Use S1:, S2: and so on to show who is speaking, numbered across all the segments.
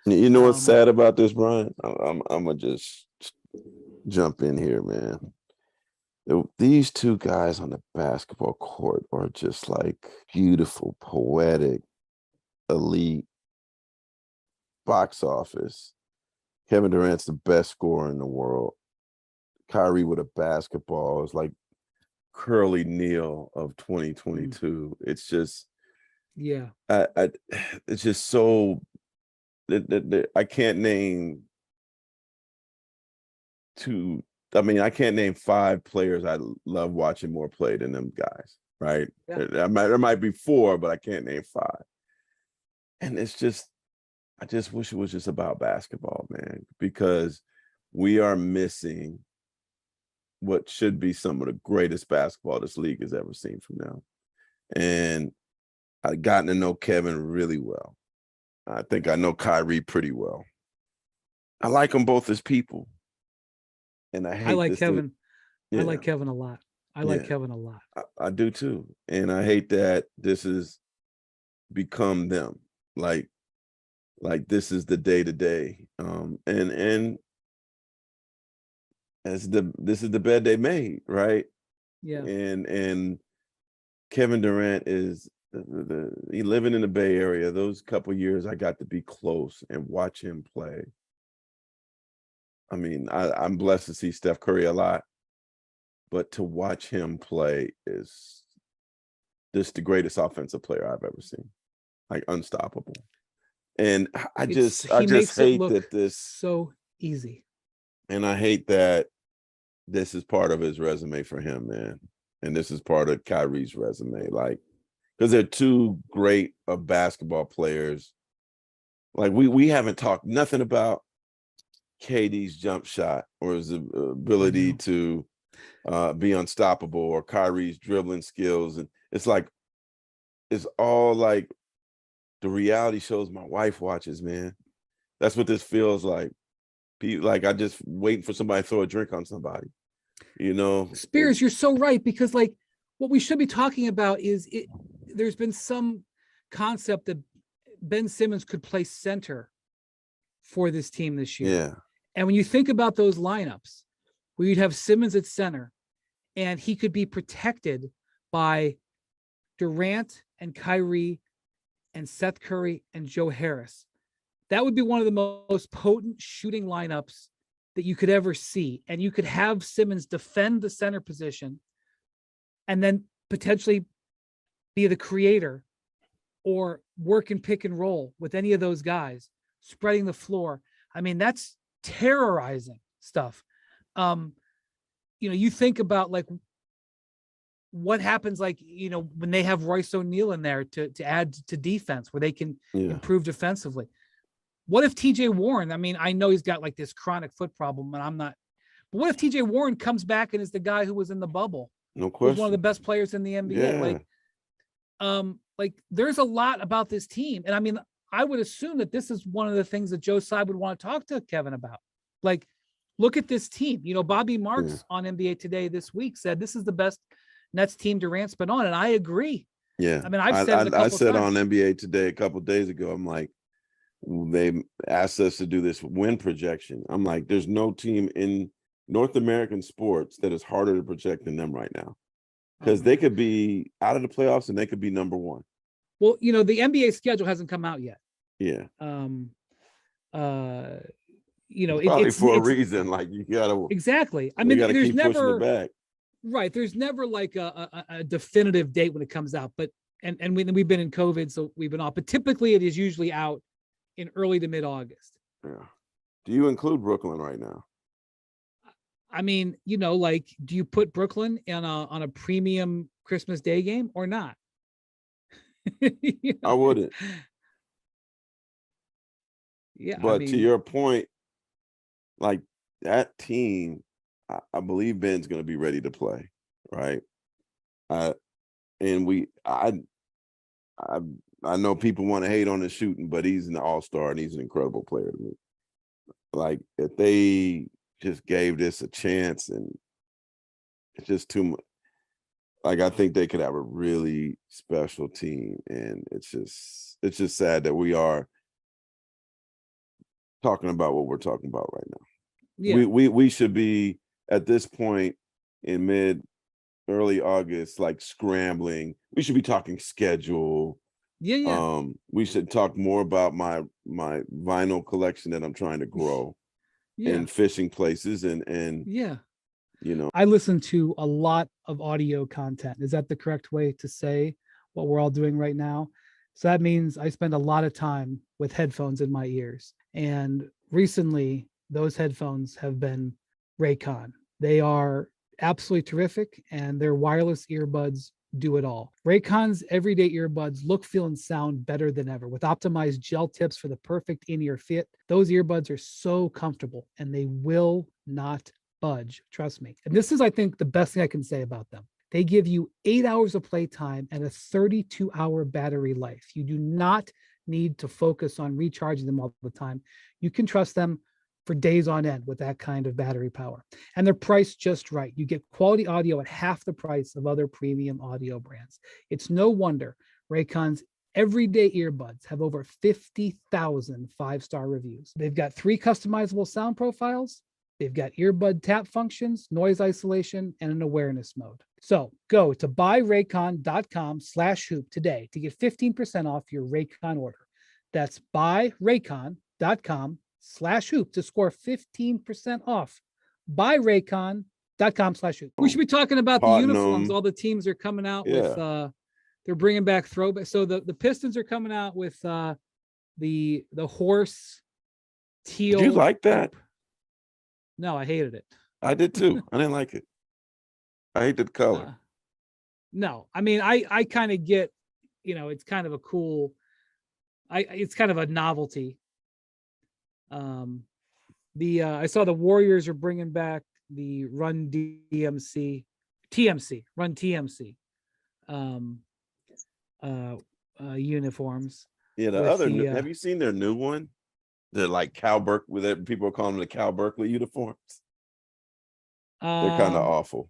S1: You know what's sad about this, Brian? I'm gonna just jump in here, man. These two guys on the basketball court are just like beautiful, poetic, elite, box office. Kevin Durant's the best scorer in the world. Kyrie with a basketball is like Curly Neal of 2022. It's just,
S2: yeah,
S1: it's just so. I can't name two. I mean, I can't name five players I love watching more play than them guys. Right?
S2: yeah.
S1: There might be four, but I can't name five. And it's just, I just wish it was just about basketball, man, because we are missing what should be some of the greatest basketball this league has ever seen from them. And I've gotten to know Kevin really well. I think I know Kyrie pretty well. I like them both as people. And I
S2: I
S1: hate
S2: like
S1: this.
S2: Kevin. I
S1: Yeah,
S2: like Kevin a lot. I like
S1: yeah,
S2: Kevin a lot.
S1: I do too. And I hate that this has become them. Like this is the day to day. And this is the bed they made, right?
S2: Yeah.
S1: And Kevin Durant is he living in the Bay Area. Those couple years I got to be close and watch him play. I mean, I'm blessed to see Steph Curry a lot, but to watch him play is this the greatest offensive player I've ever seen. Like unstoppable. And I just
S2: He makes it
S1: hate
S2: look
S1: that this,
S2: so easy.
S1: and I hate that this is part of his resume for him, man. And this is part of Kyrie's resume. Like, because they're two great basketball players. Like we haven't talked nothing about KD's jump shot or his ability to be unstoppable, or Kyrie's dribbling skills. And it's like, it's all like the reality shows my wife watches, man. That's what this feels like. Like I just waiting for somebody to throw a drink on somebody. You know,
S2: Spears, you're so right, because like what we should be talking about is there's been some concept that Ben Simmons could play center for this team this year.
S1: yeah,
S2: And when you think about those lineups, where you'd have Simmons at center and he could be protected by Durant and Kyrie and Seth Curry and Joe Harris, that would be one of the most potent shooting lineups that you could ever see. And you could have Simmons defend the center position and then potentially be the creator or work and pick and roll with any of those guys, spreading the floor. I mean, that's terrorizing stuff. You think about like what happens, like, when they have Royce O'Neal in there to add to defense where they can improve defensively. What if TJ Warren, I mean, I know he's got like this chronic foot problem, and I'm not, but what if TJ Warren comes back and is the guy who was in the bubble?
S1: no question.
S2: Who's one of the best players in the NBA?
S1: Yeah.
S2: Like there's a lot about this team. And I mean, I would assume that this is one of the things that Joe Tsai would want to talk to Kevin about. Like, look at this team. Bobby Marks on NBA Today this week said this is the best Nets team Durant's been on, and I agree.
S1: Yeah.
S2: I mean, I've said it a couple
S1: I said
S2: times.
S1: on NBA Today a couple of days ago, I'm like, they asked us to do this win projection. I'm like, there's no team in North American sports that is harder to project than them right now, because they could be out of the playoffs and they could be number one.
S2: Well, the NBA schedule hasn't come out yet.
S1: Yeah.
S2: Probably
S1: for a reason. Like you gotta
S2: exactly. I mean, there's
S1: keep
S2: never
S1: pushing it back.
S2: Right. There's never like a definitive date when it comes out, but and we've been in COVID, so we've been off. But typically, it is usually out in early to mid-August.
S1: Yeah. Do you include Brooklyn right now?
S2: I mean, like, do you put Brooklyn on a premium Christmas Day game or not?
S1: I wouldn't.
S2: Yeah,
S1: but to your point, like that team, I believe Ben's going to be ready to play, right? And I know people want to hate on his shooting, but he's an all-star and he's an incredible player to me. Like, if they just gave this a chance, and it's just too much. Like, I think they could have a really special team, and it's just sad that we are talking about what we're talking about right now.
S2: Yeah.
S1: We should be at this point in early August, like scrambling. We should be talking schedule.
S2: Yeah.
S1: We should talk more about my vinyl collection that I'm trying to grow,
S2: Yeah.
S1: and fishing places, and
S2: Yeah.
S1: you know.
S2: I listen to a lot of audio content. Is that the correct way to say what we're all doing right now? So that means I spend a lot of time with headphones in my ears. And recently, those headphones have been Raycon. They are absolutely terrific, and their wireless earbuds do it all. Raycon's everyday earbuds look, feel, and sound better than ever with optimized gel tips for the perfect in-ear fit. Those earbuds are so comfortable and they will not budge. Trust me. And this is, I think, the best thing I can say about them. They give you 8 hours of playtime and a 32-hour battery life. You do not need to focus on recharging them all the time. You can trust them for days on end with that kind of battery power. And they're priced just right. You get quality audio at half the price of other premium audio brands. It's no wonder Raycon's everyday earbuds have over 50,000 five-star reviews. They've got 3 customizable sound profiles. They've got earbud tap functions, noise isolation, and an awareness mode. So go to buyraycon.com/hoop today to get 15% off your Raycon order. That's buyraycon.com/hoop to score 15% off. Buyraycon.com/hoop. We should be talking about the uniforms. All the teams are coming out with, they're bringing back throwback. So the Pistons are coming out with the horse teal.
S1: Did you like that?
S2: No, I hated it.
S1: I did too. I didn't like it. I hated the color.
S2: No, I mean, I kind of get, it's kind of a cool, it's kind of a novelty. I saw the Warriors are bringing back the Run TMC, uniforms.
S1: Yeah, have you seen their new one? They're like Cal Berkeley. People are calling them the Cal Berkeley uniforms. They're kind of awful.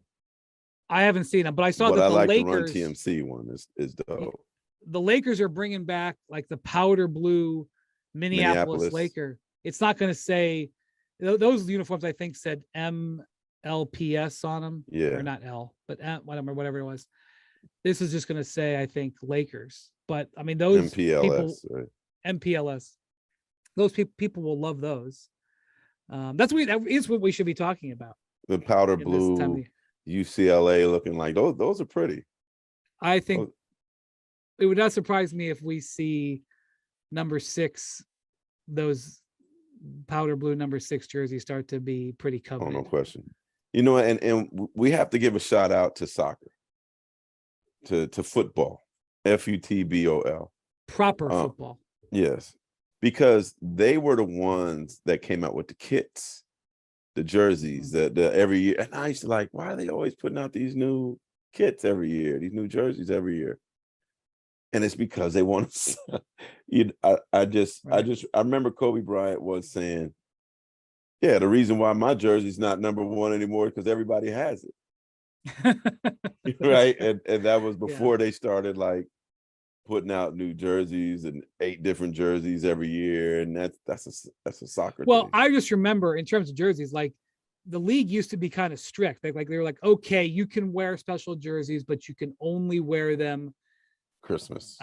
S2: I haven't seen them, but I saw
S1: but
S2: that
S1: I
S2: the
S1: like
S2: Lakers,
S1: the Run TMC one is dope.
S2: The Lakers are bringing back like the powder blue Minneapolis Laker. It's not going to say those uniforms. I think said MLPS on them.
S1: Yeah,
S2: or not L, but whatever it was. This is just going to say, I think, Lakers. But I mean, those
S1: MPLS,
S2: people,
S1: right?
S2: MPLS. Those people will love those. That is what we should be talking about.
S1: The powder blue UCLA looking like those are pretty.
S2: I think it would not surprise me if we see number 6, those powder blue number 6 jerseys start to be pretty coveted.
S1: Oh, no question. And we have to give a shout out to soccer, to football, FUTBOL.
S2: Proper football.
S1: Yes. Because they were the ones that came out with the kits, the jerseys, the every year. And I used to like, why are they always putting out these new kits every year, these new jerseys every year? And it's because they want to. I remember Kobe Bryant was saying, yeah, the reason why my jersey's not number 1 anymore is because everybody has it. Right. And that was before they started like putting out new jerseys and 8 different jerseys every year, and that's a soccer thing.
S2: I just remember in terms of jerseys, like the league used to be kind of strict. They were like, okay, you can wear special jerseys, but you can only wear them
S1: Christmas.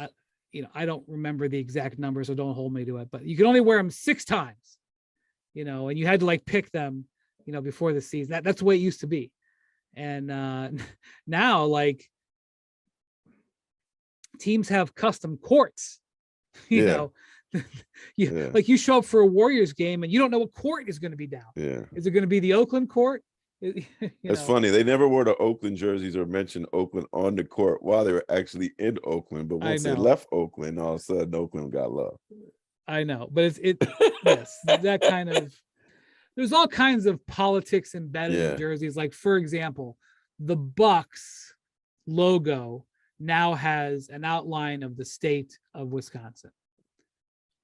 S2: I don't remember the exact numbers, so don't hold me to it, but you can only wear them 6 times. And you had to like pick them, before the season. That's the way it used to be, and now like. Teams have custom courts, like you show up for a Warriors game and you don't know what court is going to be down.
S1: Yeah.
S2: Is it going to be the Oakland court?
S1: It's funny. They never wore the Oakland jerseys or mentioned Oakland on the court while they were actually in Oakland. But once they left Oakland, all of a sudden Oakland got love.
S2: I know, but yes, that kind of, there's all kinds of politics embedded in jerseys. Like, for example, the Bucks logo now has an outline of the state of Wisconsin.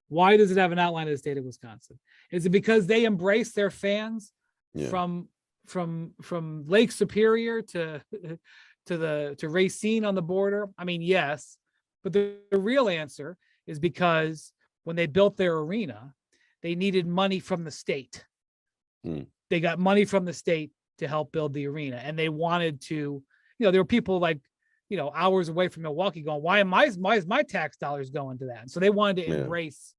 S2: Why does it have an outline of the state of Wisconsin? Is it because they embrace their fans from Lake Superior to Racine on the border? I mean, yes, but the real answer is because when they built their arena, they needed money from the state.
S1: Hmm.
S2: They got money from the state to help build the arena. And they wanted to, there were people like, hours away from Milwaukee going, why is my tax dollars going to that? And so they wanted to embrace,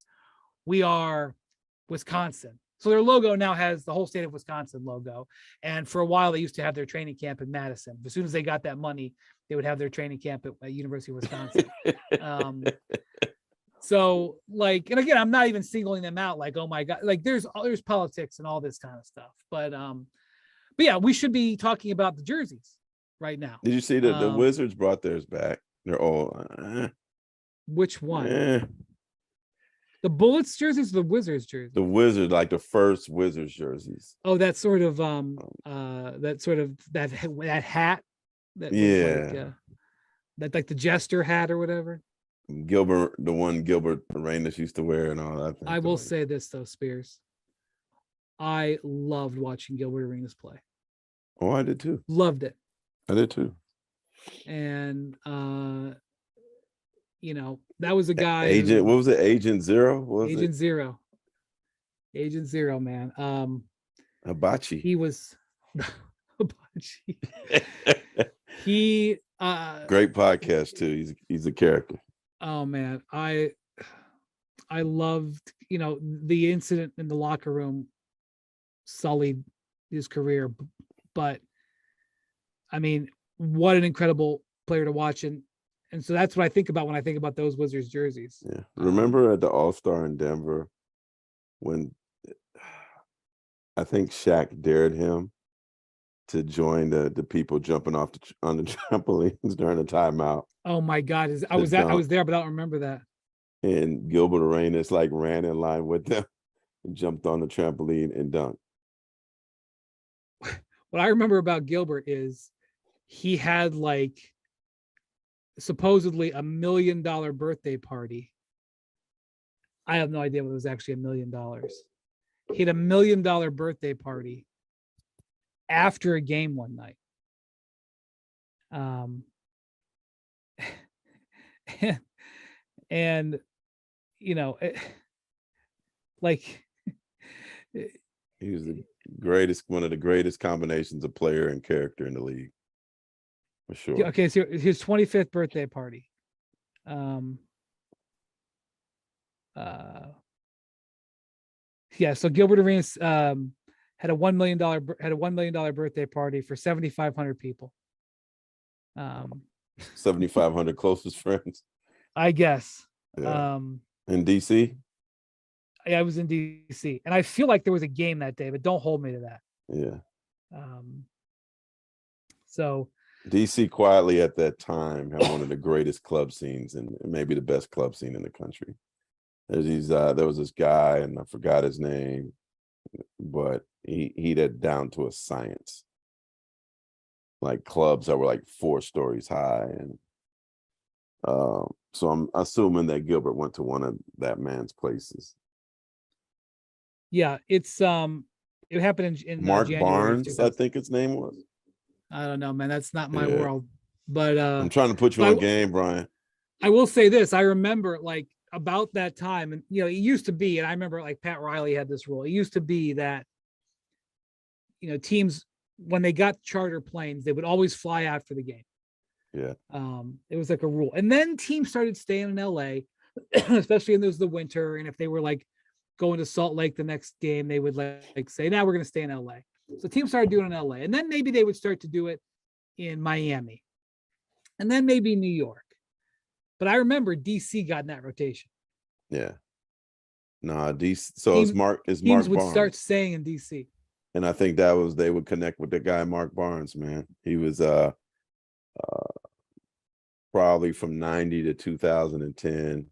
S2: we are Wisconsin. So their logo now has the whole state of Wisconsin logo. And for a while, they used to have their training camp in Madison. As soon as they got that money, they would have their training camp at University of Wisconsin. So like, and again, I'm not even singling them out like, oh my God, like there's politics and all this kind of stuff. But yeah, we should be talking about the jerseys right now.
S1: Did you see that the Wizards brought theirs back? They're all
S2: which one? The Bullets jerseys, or the Wizards jerseys?
S1: The Wizards, like the first Wizards jerseys.
S2: Oh, that sort of that hat. That that like the jester hat or whatever.
S1: Gilbert, the one Gilbert Arenas used to wear and all that.
S2: I will say this though, Spears. I loved watching Gilbert Arenas play.
S1: Oh, I did too.
S2: Loved it.
S1: I did too.
S2: And that was a guy.
S1: Agent, what was it? Agent Zero?
S2: Agent Zero. Agent Zero, man.
S1: Hibachi.
S2: He was Hibachi. He
S1: great podcast too. He's a character.
S2: Oh man, I loved, the incident in the locker room sullied his career, but I mean, what an incredible player to watch. And so that's what I think about when I think about those Wizards jerseys.
S1: Yeah. Remember at the All-Star in Denver when I think Shaq dared him to join the people jumping off on the trampolines during the timeout.
S2: Oh my God. I was there, but I don't remember that.
S1: And Gilbert Arenas like ran in line with them and jumped on the trampoline and dunked.
S2: What I remember about Gilbert is he had like supposedly $1 million birthday party. I have no idea what it was actually $1 million. He had $1 million birthday party after a game one night. And like
S1: he was the greatest, one of the greatest combinations of player and character in the league, for sure.
S2: Okay, so his 25th birthday party. So Gilbert Arenas had a $1 million birthday party for 7,500 people.
S1: 7,500 closest friends,
S2: I guess.
S1: Yeah. In DC.
S2: I was in DC, and I feel like there was a game that day, but don't hold me to that.
S1: Yeah.
S2: So
S1: DC quietly at that time had one of the greatest club scenes and maybe the best club scene in the country. There was this guy, and I forgot his name, but he did down to a science. Like clubs that were like 4 stories high, and so I'm assuming that Gilbert went to one of that man's places.
S2: Yeah, it's it happened in
S1: Mark
S2: January
S1: Barnes, I think his name was.
S2: I don't know, man. That's not my world. But
S1: I'm trying to put you on game, Brian.
S2: I will say this: I remember like about that time, and it used to be, and I remember like Pat Riley had this rule. It used to be that teams, when they got charter planes, they would always fly out for the game.
S1: Yeah.
S2: It was like a rule. And then teams started staying in LA, especially in the winter. And if they were like going to Salt Lake the next game, they would like say, now we're going to stay in LA. So teams started doing it in LA. And then maybe they would start to do it in Miami. And then maybe New York. But I remember DC got in that rotation.
S1: Yeah. Nah, DC. So it's Mark
S2: Barnes would
S1: Barnes.
S2: Start staying in DC.
S1: And I think they would connect with the guy, Mark Barnes, man. He was probably from 90 to 2010.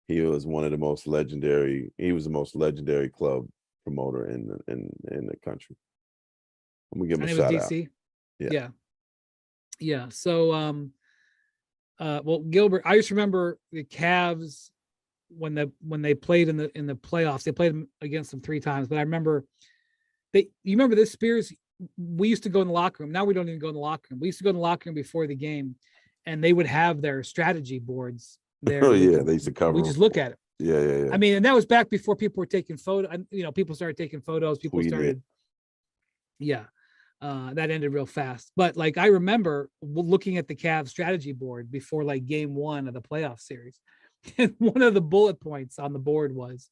S1: He was one of the most legendary. He was the most legendary club promoter in the country. I'm gonna give him a shout out.
S2: Yeah. So well, Gilbert, I just remember the Cavs when they played in the playoffs. They played against them 3 times, but I remember you remember this, Spears? We used to go in the locker room. Now we don't even go in the locker room. We used to go in the locker room before the game, and they would have their strategy boards there.
S1: Oh yeah, they used to cover.
S2: We just look at it.
S1: Yeah.
S2: I mean, and that was back before people were taking photos. You know, people started taking photos. People
S1: Tweeting
S2: started,
S1: it.
S2: yeah. That ended real fast. But like I remember looking at the Cavs strategy board before like game 1 of the playoff series. And one of the bullet points on the board was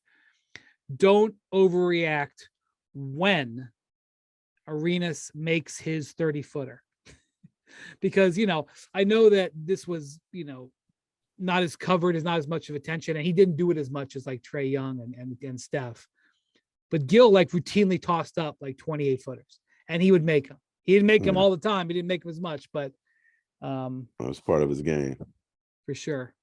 S2: don't overreact when Arenas makes his 30-footer. Because, you know, I know that this was, you know, not as covered, as not as much of attention, and he didn't do it as much as like Trae Young and Steph. But Gil like routinely tossed up like 28 footers, and he would make them. He didn't make them all the time. He didn't make them as much, but
S1: That was part of his game.
S2: for sure.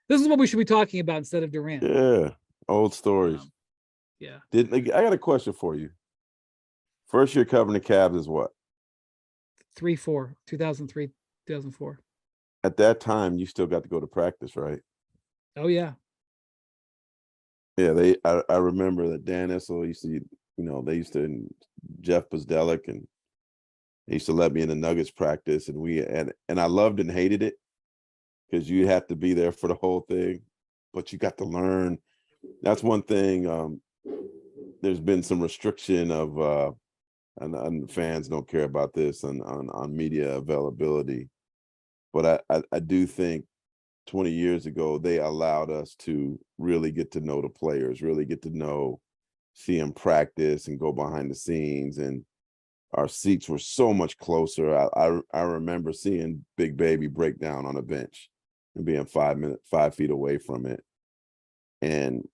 S2: This is what we should be talking about instead of Durant.
S1: Yeah, old stories.
S2: Yeah.
S1: I got a question for you. First year covering the Cavs is what?
S2: 2003, 2004.
S1: At that time, you still got to go to practice, right?
S2: Oh yeah.
S1: Yeah, I remember that Dan Issel used to, you know, they used to, Jeff Pozdelic, and they used to let me in the Nuggets practice, and I loved and hated it because you have to be there for the whole thing, but you got to learn. That's one thing. There's been some restriction of and fans don't care about this on media availability, but I do think 20 years ago they allowed us to really get to know the players, really get to know, see them practice and go behind the scenes, and our seats were so much closer. I remember seeing Big Baby break down on a bench and being 5 feet away from it, and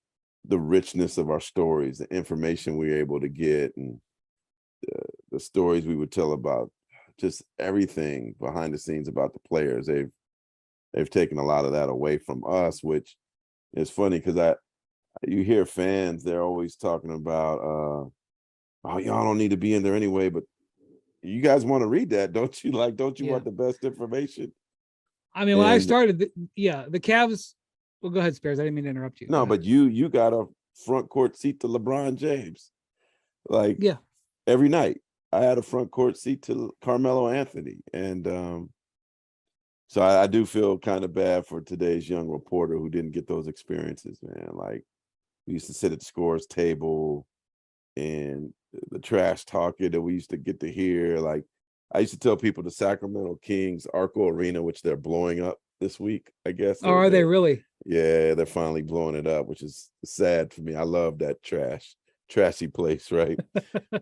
S1: the richness of our stories, the information we were able to get, and the stories we would tell about just everything behind the scenes about the players. They've taken a lot of that away from us, which is funny because you hear fans, they're always talking about oh, y'all don't need to be in there anyway, but you guys want to read that, don't you? Like, don't you want the best information?
S2: I mean, when I started, the Cavs. Well, go ahead, Spears. I didn't mean to interrupt you.
S1: No, but you got a front court seat to LeBron James, like every night. I had a front court seat to Carmelo Anthony, and so I do feel kind of bad for today's young reporter who didn't get those experiences, man. Like, we used to sit at the scores table, and the trash talking that we used to get to hear. Like, I used to tell people the Sacramento Kings Arco Arena, which they're blowing up this week, I guess.
S2: Oh, are they really?
S1: Yeah, they're finally blowing it up, which is sad for me. I love that trashy place, right?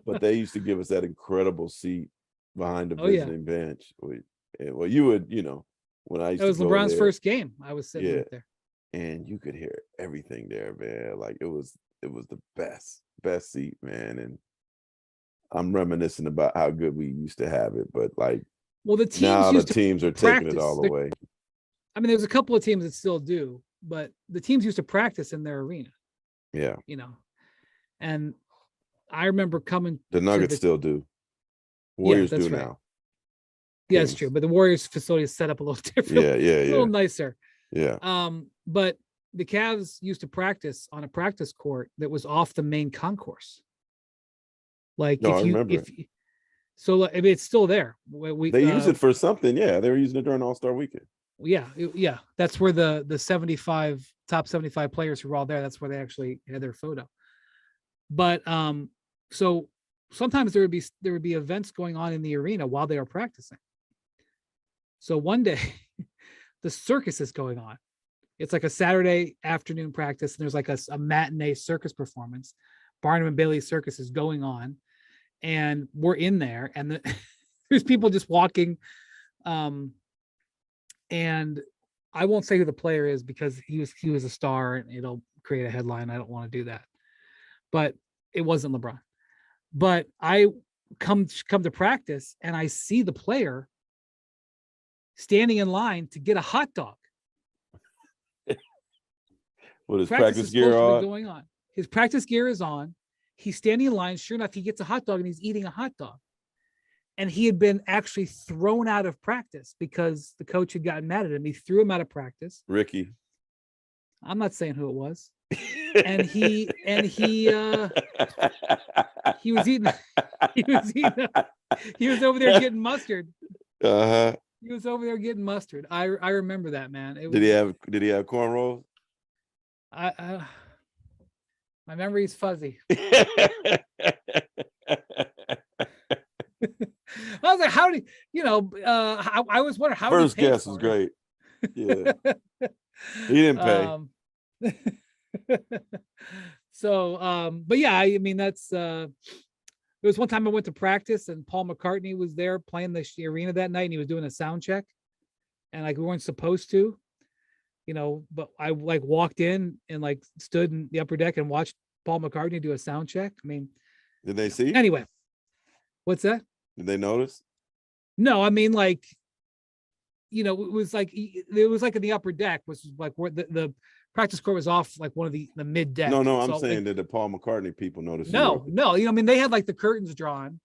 S1: But they used to give us that incredible seat behind the visiting bench. Well, you would, you know, when I used to go there. It was
S2: LeBron's first game. I was sitting right there.
S1: And you could hear everything there, man. Like, it was the best seat, man. And I'm reminiscing about how good we used to have it, but like,
S2: well, the teams
S1: now the teams are taking it all away.
S2: I mean, there's a couple of teams that still do, but the teams used to practice in their arena.
S1: Yeah.
S2: You know, and I remember coming.
S1: The Nuggets still do. Warriors do now.
S2: Yeah, that's true. But the Warriors facility is set up a little different.
S1: Yeah.
S2: A little nicer.
S1: Yeah.
S2: But the Cavs used to practice on a practice court that was off the main concourse. Like, so it's still there.
S1: They use it for something. Yeah, they were using it during All-Star weekend.
S2: Yeah. That's where the top 75 players who were all there. That's where they actually had their photo. But so sometimes there would be events going on in the arena while they were practicing. So one day, the circus is going on. It's like a Saturday afternoon practice, and there's like a matinee circus performance. Barnum and Bailey Circus is going on, and we're in there, and there's people just walking. And I won't say who the player is because he was a star, and it'll create a headline. I don't want to do that, but it wasn't LeBron. But I come to practice, and I see the player standing in line to get a hot dog.
S1: With his practice gear on?
S2: Going on. His practice gear is on. He's standing in line. Sure enough, he gets a hot dog, and he's eating a hot dog. And he had been actually thrown out of practice because the coach had gotten mad at him. He threw him out of practice.
S1: Ricky.
S2: I'm not saying who it was. And he was eating. He was over there getting mustard.
S1: Uh-huh.
S2: He was over there getting mustard. I remember that, man.
S1: Did he have cornrows?
S2: My memory is fuzzy. I was like, how did I was wondering how
S1: First
S2: did he pay
S1: guess is
S2: for
S1: great. Yeah.
S2: it?
S1: He didn't pay.
S2: But yeah, I mean, that's there was one time I went to practice and Paul McCartney was there playing the arena that night and he was doing a sound check and like we weren't supposed to, but I like walked in and like stood in the upper deck and watched Paul McCartney do a sound check. I mean,
S1: Did they see?
S2: anyway, what's that?
S1: Did they notice?
S2: No, I mean, like, it was like in the upper deck, which was like where the practice court was off like one of the mid deck.
S1: No, I'm
S2: So,
S1: saying
S2: like,
S1: that the Paul McCartney people noticed.
S2: no, I mean, they had like the curtains drawn,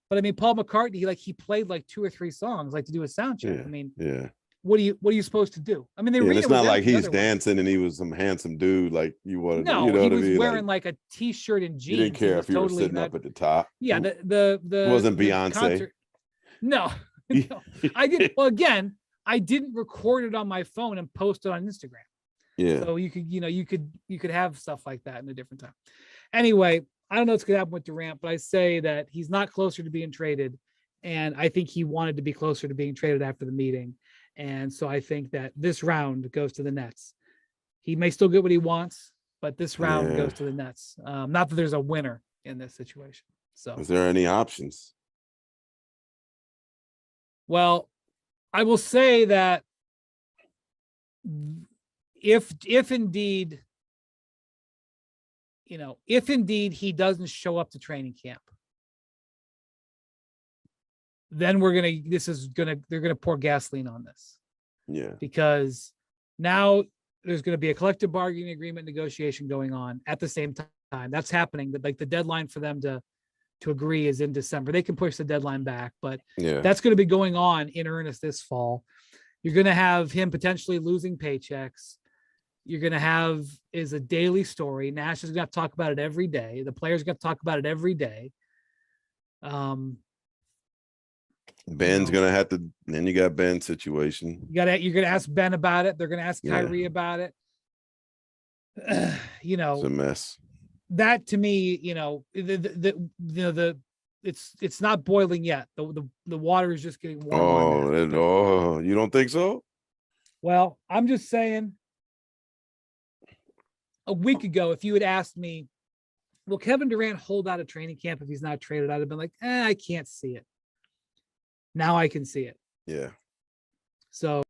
S2: but I mean, Paul McCartney, he played like 2 or 3 songs, like to do a sound check.
S1: Yeah,
S2: I mean,
S1: yeah.
S2: what are you supposed to do? I mean, the
S1: And
S2: arena
S1: it's
S2: was
S1: not like
S2: empty
S1: he's
S2: otherwise.
S1: dancing and he was some handsome dude like you wanted.
S2: No,
S1: You know
S2: he
S1: what I
S2: was
S1: mean?
S2: wearing
S1: Like,
S2: like a t-shirt and
S1: you
S2: jeans.
S1: didn't care
S2: He
S1: if you were
S2: totally
S1: sitting
S2: not,
S1: up at the top.
S2: yeah,
S1: It
S2: the
S1: wasn't
S2: the
S1: Beyonce.
S2: concert. No, no, I did. Well, again, I didn't record it on my phone and post it on Instagram.
S1: Yeah.
S2: So you could have stuff like that in a different time. Anyway, I don't know what's gonna happen with Durant, but I say that he's not closer to being traded, and I think he wanted to be closer to being traded after the meeting, and so I think that this round goes to the Nets. He may still get what he wants, but this round
S1: Yeah.
S2: goes to the Nets. Not that there's a winner in this situation. So,
S1: Is there any options?
S2: well, I will say that if indeed he doesn't show up to training camp, then they're gonna pour gasoline on this.
S1: Yeah.
S2: Because now there's going to be a collective bargaining agreement negotiation going on at the same time. That's happening. But like the deadline for them to agree is in December. They can push the deadline back, but
S1: Yeah.
S2: that's going to be going on in earnest this fall. You're going to have him potentially losing paychecks. You're going to have is a daily story. Nash is going to have to talk about it every day. The players are going to talk about it every day.
S1: Ben's gonna have to. Then you got Ben's situation.
S2: You're gonna ask Ben about it. They're gonna ask Kyrie about it.
S1: It's a mess.
S2: That to me, it's not boiling yet. The water is just getting warm.
S1: Oh, you don't think so?
S2: Well, I'm just saying. A week ago, if you had asked me, will Kevin Durant hold out a training camp if he's not traded? I'd have been like, I can't see it. Now I can see it.
S1: Yeah.
S2: So